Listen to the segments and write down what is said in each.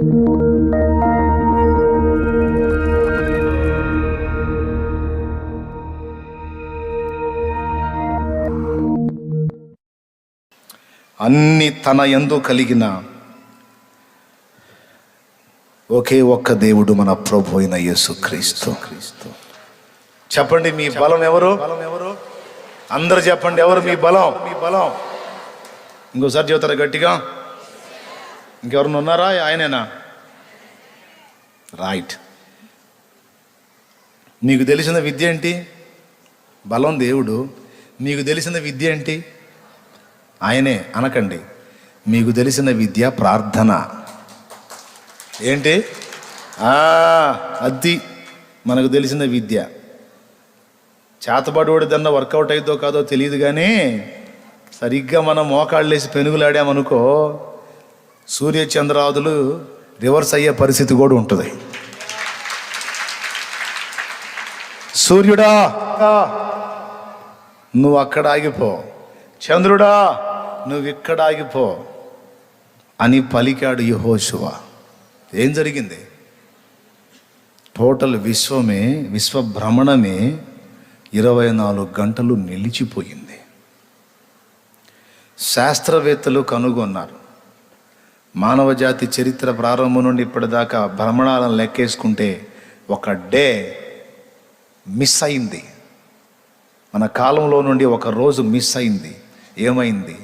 అన్ని తన యందు కలిగిన ఒకే ఒక్క దేవుడు మన ప్రభు అయిన యేసుక్రీస్తు. చెప్పండి, మీ బలం ఎవరు? అందరు చెప్పండి, ఎవరు మీ బలం? ఇంకోసారి చెబుతారా గట్టిగా? ఇంకెవరన్నా ఉన్నారా? ఆయనేనా? రైట్. మీకు తెలిసిన విద్య ఏంటి? బలం దేవుడు. మీకు తెలిసిన విద్య ఏంటి? ఆయనే అనకండి. మీకు తెలిసిన విద్య ప్రార్థన. ఏంటి? అది మనకు తెలిసిన విద్య. చేతబడోడిదన్న వర్కౌట్ అయిద్దో కాదో తెలియదు, కానీ సరిగ్గా మనం మోకాళ్ళు వేసి పెనుగులాడామనుకో సూర్యచంద్రాదులు రివర్స్ అయ్యే పరిస్థితి కూడా ఉంటుంది. సూర్యుడా నువ్వు అక్కడ ఆగిపో, చంద్రుడా నువ్వు ఇక్కడ ఆగిపో అని పలికాడు యెహోషువ. ఏం జరిగింది? టోటల్ విశ్వభ్రమణమే 24 గంటలు నిలిచిపోయింది. శాస్త్రవేత్తలు కనుగొన్నారు, మానవ జాతి చరిత్ర ప్రారంభం నుండి ఇప్పటిదాకా భ్రమణాలను లెక్కేసుకుంటే ఒక డే మిస్ అయింది. మన కాలంలో నుండి ఒక రోజు మిస్ అయింది. ఏమైంది?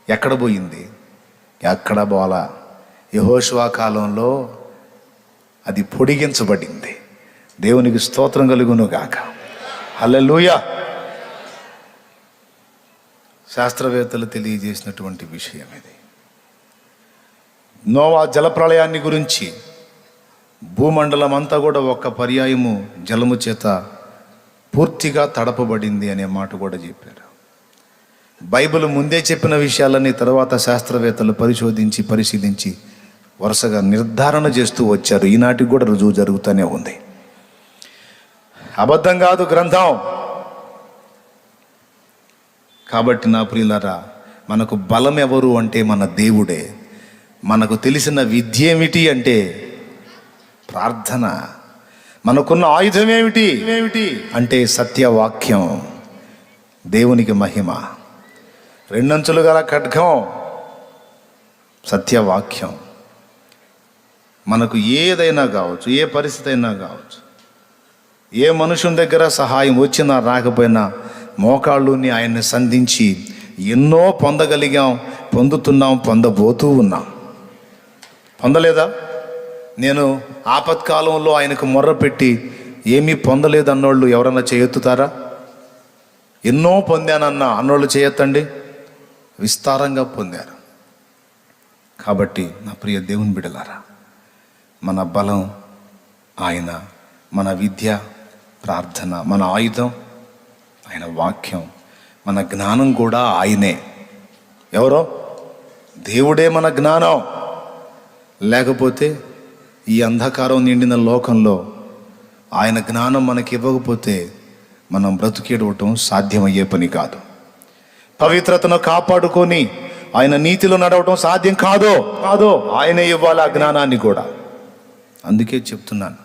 ఎక్కడ పోయింది? ఎక్కడ పోలా. యెహోషువ కాలంలో అది పొడిగించబడింది. దేవునికి స్తోత్రం కలుగును గాక. హల్లెలూయా. శాస్త్రవేత్తలు తెలియజేసినటువంటి విషయం ఇది. నోవా జలప్రళయాన్ని గురించి భూమండలం అంతా కూడా ఒక్క పర్యాయము జలము చేత పూర్తిగా తడపబడింది అనే మాట కూడా చెప్పారు. బైబిల్ ముందే చెప్పిన విషయాలని తర్వాత శాస్త్రవేత్తలు పరిశీలించి వరుసగా నిర్ధారణ చేస్తూ వచ్చారు. ఈనాటికి కూడా రుజువు జరుగుతూనే ఉంది. అబద్ధం కాదు గ్రంథం. కాబట్టి నా ప్రియులారా, మనకు బలం ఎవరు అంటే మన దేవుడే. మనకు తెలిసిన విద్య ఏమిటి అంటే ప్రార్థన. మనకున్న ఆయుధం ఏమిటి అంటే సత్యవాక్యం. దేవునికి మహిమ. రెండంచులు గల ఖడ్గం సత్యవాక్యం. మనకు ఏదైనా కావచ్చు, ఏ పరిస్థితి అయినా కావచ్చు, ఏ మనుషుని దగ్గర సహాయం వచ్చినా రాకపోయినా మోకాళ్ళుని ఆయన్ని సంధించి ఎన్నో పొందగలిగాం, పొందుతున్నాం, పొందబోతూ ఉన్నాం. పొందలేదా? నేను ఆపత్కాలంలో ఆయనకు మొర్రపెట్టి ఏమీ పొందలేదన్నోళ్ళు ఎవరన్నా చేయెత్తుతారా? ఎన్నో పొందానన్నా అన్నోళ్ళు చేయెత్తండి. విస్తారంగా పొందారు. కాబట్టి నా ప్రియ దేవుని బిడ్డలారా, మన బలం ఆయన, మన విద్య ప్రార్థన, మన ఆయుధం ఆయన వాక్యం, మన జ్ఞానం కూడా ఆయనే. ఎవరో? దేవుడే మన జ్ఞానం. లేకపోతే ఈ అంధకారం నిండిన లోకంలో ఆయన జ్ఞానం మనకి ఇవ్వకపోతే మనం బ్రతుకేడవటం సాధ్యమయ్యే పని కాదు. పవిత్రతను కాపాడుకొని ఆయన నీతిలో నడవటం సాధ్యం కాదో ఆయనే ఇవ్వాలి ఆ జ్ఞానాన్ని కూడా. అందుకే చెప్తున్నాను,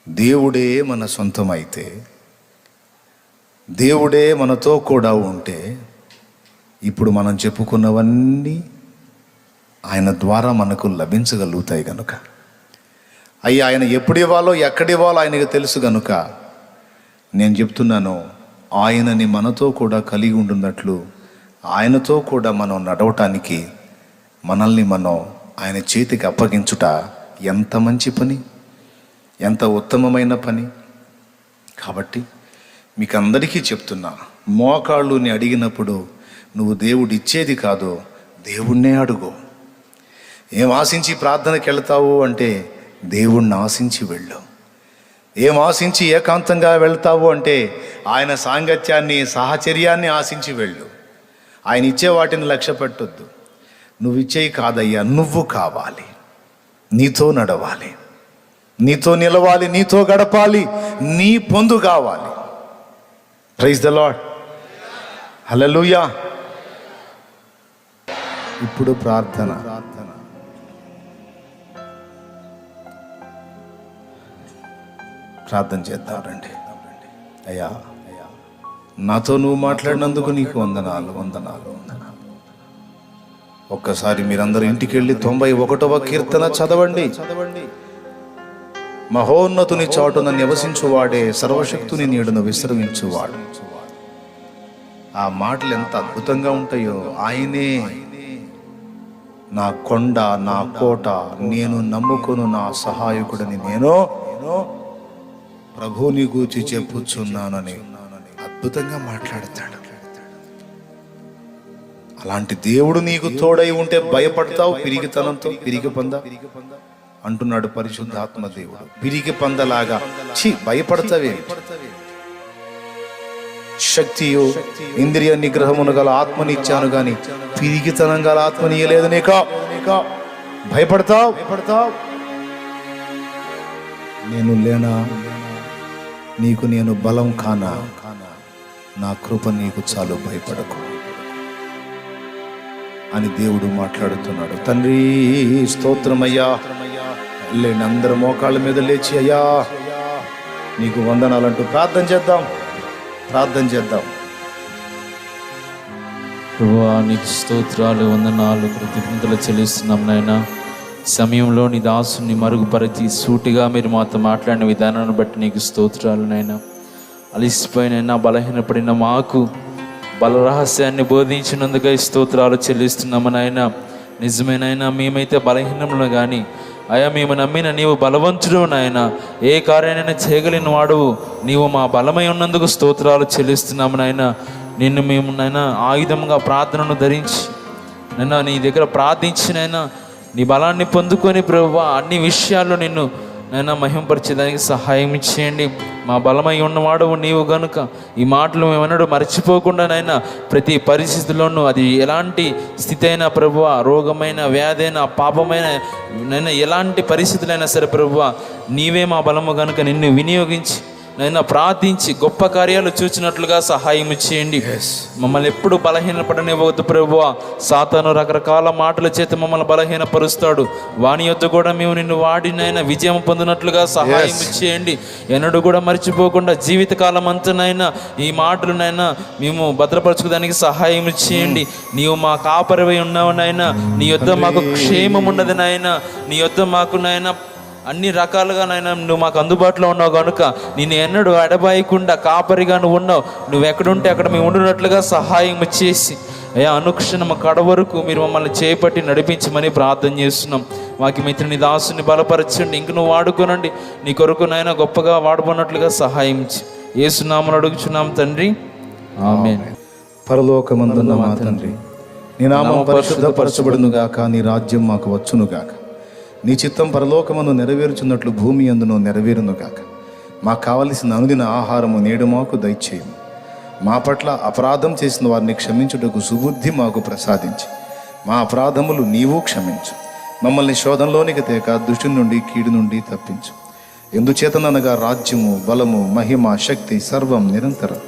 దేవుడే మన సొంతం అయితే, దేవుడే మనతో కూడా ఉంటే ఇప్పుడు మనం చెప్పుకున్నవన్నీ ఆయన ద్వారా మనకు లభించగలుగుతాయి కనుక, అయ్యి ఆయన ఎప్పుడు ఇవ్వాలో ఎక్కడ ఇవ్వాలో ఆయనకు తెలుసు కనుక నేను చెప్తున్నాను, ఆయనని మనతో కూడా కలిగి ఉంటున్నట్లు ఆయనతో కూడా మనం నడవటానికి మనల్ని మనం ఆయన చేతికి అప్పగించుట ఎంత మంచి పని, ఎంత ఉత్తమమైన పని. కాబట్టి మీకు అందరికీ చెప్తున్నా, మోకాళ్ళుని అడిగినప్పుడు నువ్వు దేవుడు ఇచ్చేది కాదు, దేవుణ్ణే అడుగు. ఏం ఆశించి ప్రార్థనకి వెళ్తావు అంటే దేవుణ్ణి ఆశించి వెళ్ళు. ఏం ఆశించి ఏకాంతంగా వెళ్తావు అంటే ఆయన సాంగత్యాన్ని, సాహచర్యాన్ని ఆశించి వెళ్ళు. ఆయన ఇచ్చే వాటిని లక్ష్య పెట్టొద్దు. నువ్వు ఇచ్చేవి కాదయ్యా, నువ్వు కావాలి, నీతో నడవాలి, నీతో నిలవాలి, నీతో గడపాలి, నీ పొందు కావాలి. Praise the lord. హల్లెలూయా. ఇప్పుడు ప్రార్థన. ప్రార్థన చేద్దాం రండి. అయ్యా, నాతో నువ్వు మాట్లాడినందుకు నీకు వందనాలు వందనాలు వందనాలు. ఒక్కసారి మీరందరూ ఇంటికి వెళ్ళి 91వ కీర్తన చదవండి. మహోన్నతుని చాటున నివసించువాడే సర్వశక్తుని నీడను విశ్రమించువాడు. ఆ మాటలు ఎంత అద్భుతంగా ఉంటాయో. ఆయనే నా కొండ, నా కోట, నేను నమ్ముకొను నా సహాయకుడని నేను ప్రభువుని గూర్చి చెప్పుచున్నానని అద్భుతంగా మాట్లాడతాడు. అలాంటి దేవుడు నీకు తోడై ఉంటే భయపడతావు, పిరిగితనంతో పిరిగి పొంద అంటున్నాడు పరిశుద్ధాత్మ దేవుడు. పిరిగి పందలాగా భయపడతావే. శక్తియు ఇంద్రియ నిగ్రహమును గల ఆత్మనిచ్చాను గాని పిరిగితనం గల ఆత్మనియలేదు నీకు. భయపడతావు. నేను లేనా? నీకు నేను బలం కానా? నా కృప నీకు చాలు, భయపడకు అని దేవుడు మాట్లాడుతున్నాడు. తండ్రి స్తోత్రమయ్యా. లేని అందరూ మోకాళ్ళ మీద లేచి అయ్యా నీకు వందనాలంటూ ప్రార్థన చేద్దాం. ప్రభువా, నీకు స్తోత్రాలు, వందనాలు, కృతజ్ఞతలు చెల్లిస్తున్నాం నాయన. సమయంలో నీ దాసుని మరుగుపరిచి సూటిగా మీరు మాతో మాట్లాడిన విధానాన్ని బట్టి నీకు స్తోత్రాలు నాయన. అలిసిపోయినైనా బలహీనపడిన మాకు బల రహస్యాన్ని బోధించినందుకై స్తోత్రాలు చెల్లిస్తున్నాము నాయన. నిజమేనైనా మేమైతే బలహీనములు కానీ అయా మేము నమ్మిన నీవు బలవంతుడు నాయన. ఏ కార్యాన్ని చేయగలిగిన వాడువు నీవు మా బలమై ఉన్నందుకు స్తోత్రాలు చెల్లిస్తున్నాము నాయన. నిన్ను మేము నాయన ఆయుధంగా ప్రార్థనను ధరించి నైనా నీ దగ్గర ప్రార్థించినైనా నీ బలాన్ని పొందుకొని ప్రభువా అన్ని విషయాల్లో నిన్ను నైనా మహింపరిచేదానికి సహాయం చేయండి. మా బలమై ఉన్నవాడు నీవు గనుక ఈ మాటలు మేమన్నాడు మర్చిపోకుండా నైనా ప్రతి పరిస్థితుల్లోనూ, అది ఎలాంటి స్థితి అయినా ప్రభువా, రోగమైన, వ్యాధైనా, పాపమైన నైనా ఎలాంటి పరిస్థితులైనా సరే ప్రభువా నీవే మా బలము గనుక నిన్ను వినియోగించి నైనా ప్రార్థించి గొప్ప కార్యాలు చూచినట్లుగా సహాయం చేయండి. మమ్మల్ని ఎప్పుడు బలహీనపడనివ్వద్దు ప్రభువా. సాతాను రకరకాల మాటల చేత మమ్మల్ని బలహీనపరుస్తాడు. వాని యొద్ద కూడా మేము నిన్ను వాడినైనా విజయం పొందినట్లుగా సహాయం చేయండి. ఎన్నడూ కూడా మర్చిపోకుండా జీవితకాలం అంతనైనా ఈ మాటలనైనా మేము భద్రపరచుకోవడానికి సహాయం చేయండి. నీవు మా కాపరివై ఉన్నావు నాయనా. నీ యొద్ద మాకు క్షేమం ఉన్నది నాయనా. నీ యొద్ద మాకు నాయనా అన్ని రకాలుగా నాయన నువ్వు మాకు అందుబాటులో ఉన్నావు కనుక నేను ఎన్నడూ ఎడబాయకుండా కాపరిగా నువ్వు ఉన్నావు. నువ్వు ఎక్కడుంటే అక్కడ మేము ఉండినట్లుగా సహాయం చేసి అయ్యా అనుక్షణం కడ వరకు మీరు మమ్మల్ని చేపట్టి నడిపించమని ప్రార్థన చేస్తున్నాం. మాకు మిత్రుని దాసుని బలపరచండి. ఇంక నువ్వు వాడుకోనండి. నీ కొరకు నాయన గొప్పగా వాడుకున్నట్లుగా సహాయం యేసు నామమున అడుగుచున్నాం తండ్రి, ఆమేన్. పరలోకమందున్న మా తండ్రి, నీ నామం పరిశుద్ధపరచబడును గాక. నీ రాజ్యం మాకు వచ్చును గాక. నీ చిత్తం పరలోకమును నెరవేర్చున్నట్లు భూమి అందును నెరవేరును గాక. మాకు కావలసిన అనుదిన ఆహారము నేడు మాకు దయచేయము. మా పట్ల అపరాధం చేసిన వారిని క్షమించుటకు సుబుద్ధి మాకు ప్రసాదించి మా అపరాధములు నీవు క్షమించు. మమ్మల్ని శోధనలోనికి తేక దుష్టు నుండి, కీడు నుండి తప్పించు. ఎందుచేతననగా రాజ్యము, బలము, మహిమ, శక్తి సర్వం నిరంతరం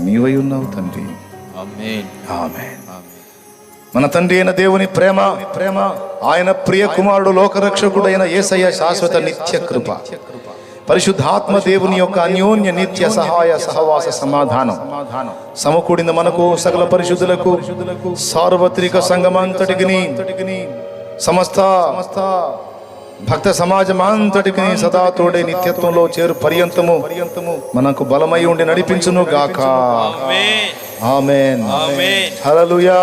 నీవై ఉన్నావు తండ్రి, ఆమేన్. ఆమేన్. మన తండ్రి అయిన దేవుని ప్రేమ, ఆయన ప్రియ కుమారుడు లోకరక్షకుడైన యేసయ్య శాశ్వత నిత్య కృప, పరిశుద్ధాత్మ దేవుని యొక్క అన్యోన్య నిత్య సహాయ సహవాస సమాధానం సమకూడిన మనకు సకల పరిశుద్ధులకు సార్వత్రిక సంఘమంతటికి సమస్త భక్త సమాజమంతటికి సదా తోడే నిత్యత్వంలో చేరు పర్యంతము మనకు బలమై ఉండి నడిపించును గాక. ఆమేన్. హల్లెలూయా,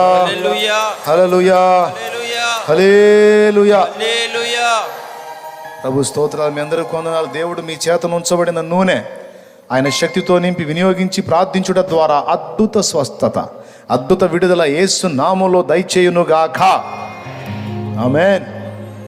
హల్లెలూయా, హల్లెలూయా. ప్రభు స్తోత్రాలు. మీ అందరికీ వందనాలు. దేవుడు మీ చేతను ఉంచబడిన నూనె ఆయన శక్తితో నింపి వినియోగించి ప్రార్థించుట ద్వారా అద్భుత స్వస్థత, అద్భుత విడుదల యేసు నామములో దయచేయును గాక. ఆమేన్.